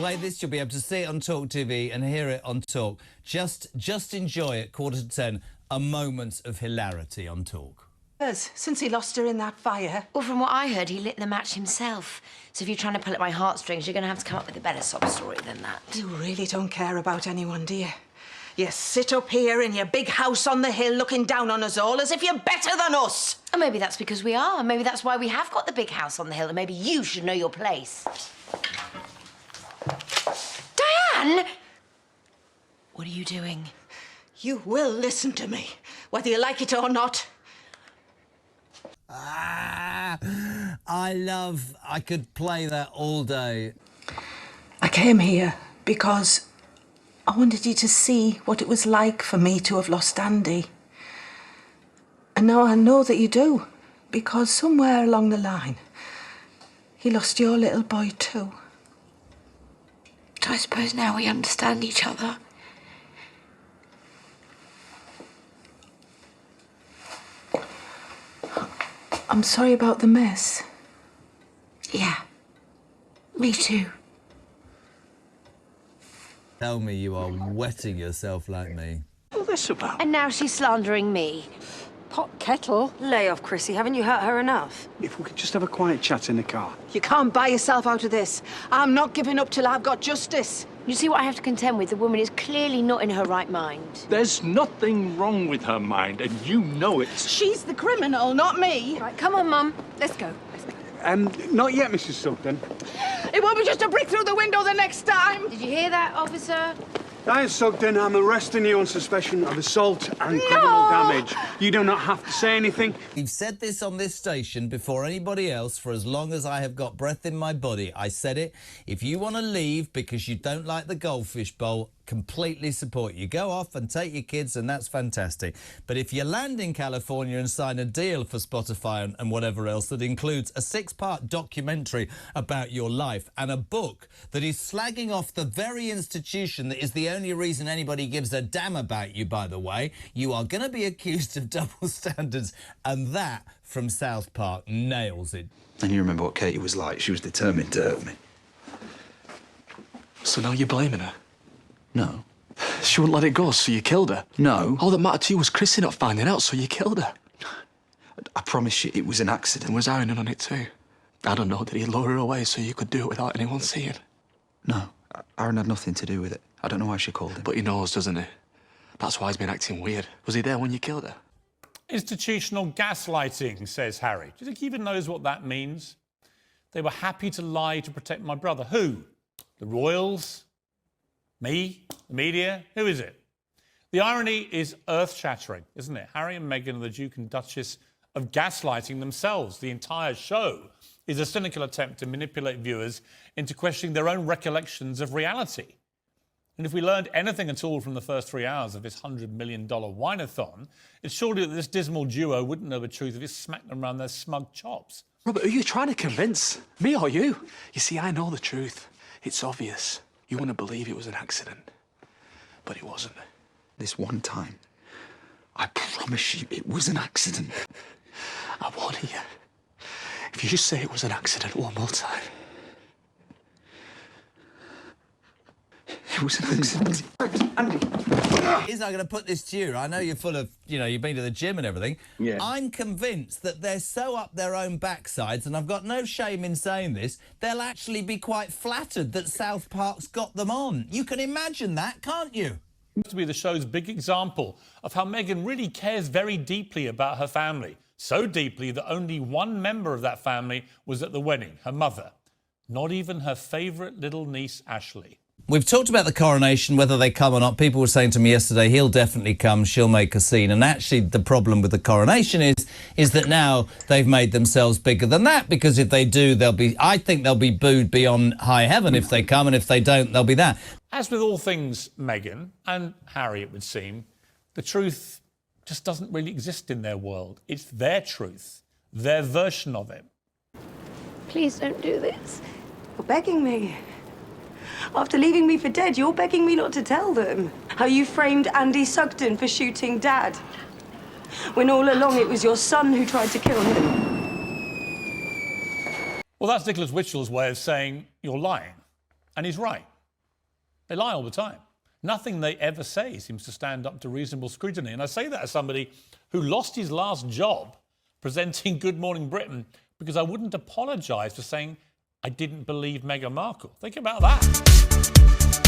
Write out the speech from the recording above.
play this, you'll be able to see it on Talk TV and hear it on Talk. Just enjoy it, 9:45, a moment of hilarity on Talk. Since he lost her in that fire. Well, from what I heard, he lit the match himself. So if you're trying to pull at my heartstrings, you're going to have to come up with a better sob story than that. You really don't care about anyone, do you? You sit up here in your big house on the hill looking down on us all as if you're better than us. And maybe that's because we are. Maybe that's why we have got the big house on the hill, and maybe you should know your place. Diane! What are you doing? You will listen to me, whether you like it or not. I could play that all day. I came here because I wanted you to see what it was like for me to have lost Andy. And now I know that you do, because somewhere along the line, he lost your little boy too. So I suppose now we understand each other. I'm sorry about the mess. Yeah, me too. Tell me you are wetting yourself like me. What's this about? And now she's slandering me. Pot kettle. Lay off, Chrissie. Haven't you hurt her enough? If we could just have a quiet chat in the car. You can't buy yourself out of this. I'm not giving up till I've got justice. You see what I have to contend with? The woman is clearly not in her right mind. There's nothing wrong with her mind, and you know it. She's the criminal, not me. Right, come on, Mum. Let's go. Not yet, Mrs. Sugden. It won't be just a brick through the window the next time. Did you hear that, officer? Diane Sugden, I'm arresting you on suspicion of assault and criminal damage. You do not have to say anything. We've said this on this station before anybody else for as long as I have got breath in my body. I said it. If you want to leave because you don't like the goldfish bowl, completely support you. Go off and take your kids, and that's fantastic. But if you land in California and sign a deal for Spotify and whatever else that includes a 6-part documentary about your life and a book that is slagging off the very institution that is the only reason anybody gives a damn about you, by the way, you are going to be accused of double standards, and that, from South Park, nails it. And you remember what Katie was like. She was determined to hurt me. So now you're blaming her? No. She wouldn't let it go, so you killed her? No. All that mattered to you was Chrissie not finding out, so you killed her? I promise you it was an accident. And was Aaron in on it too? I don't know, did he lure her away so you could do it without anyone seeing? No. Aaron had nothing to do with it. I don't know why she called him. But he knows, doesn't he? That's why he's been acting weird. Was he there when you killed her? Institutional gaslighting, says Harry. Do you think he even knows what that means? They were happy to lie to protect my brother. Who? The royals? Me? The media? Who is it? The irony is earth-shattering, isn't it? Harry and Meghan are the Duke and Duchess of gaslighting themselves. The entire show is a cynical attempt to manipulate viewers into questioning their own recollections of reality. And if we learned anything at all from the first 3 hours of this $100 million wine-a-thon, it's surely that this dismal duo wouldn't know the truth if it smacked them around their smug chops. Robert, who are you trying to convince? Me or you? You see, I know the truth. It's obvious. You want to believe it was an accident, but it wasn't. This one time, I promise you it was an accident. I warn you. If you just say it was an accident one more time. It was an accident. Andy. He's not going to put this to you. I know you're full of, you've been to the gym and everything. Yeah. I'm convinced that they're so up their own backsides, and I've got no shame in saying this, they'll actually be quite flattered that South Park's got them on. You can imagine that, can't you? To be the show's big example of how Meghan really cares very deeply about her family. So deeply that only one member of that family was at the wedding, her mother. Not even her favourite little niece, Ashley. We've talked about the coronation, whether they come or not. People were saying to me yesterday, he'll definitely come, she'll make a scene. And actually the problem with the coronation is that now they've made themselves bigger than that, because if they do, I think they'll be booed beyond high heaven if they come, and if they don't, they'll be that. As with all things Meghan and Harry, it would seem, the truth just doesn't really exist in their world. It's their truth, their version of it. Please don't do this. You're begging me. After leaving me for dead, you're begging me not to tell them how you framed Andy Sugden for shooting Dad, when all along it was your son who tried to kill him. Well, that's Nicholas Witchell's way of saying you're lying. And he's right. They lie all the time. Nothing they ever say seems to stand up to reasonable scrutiny. And I say that as somebody who lost his last job presenting Good Morning Britain because I wouldn't apologise for saying I didn't believe Meghan Markle. Think about that.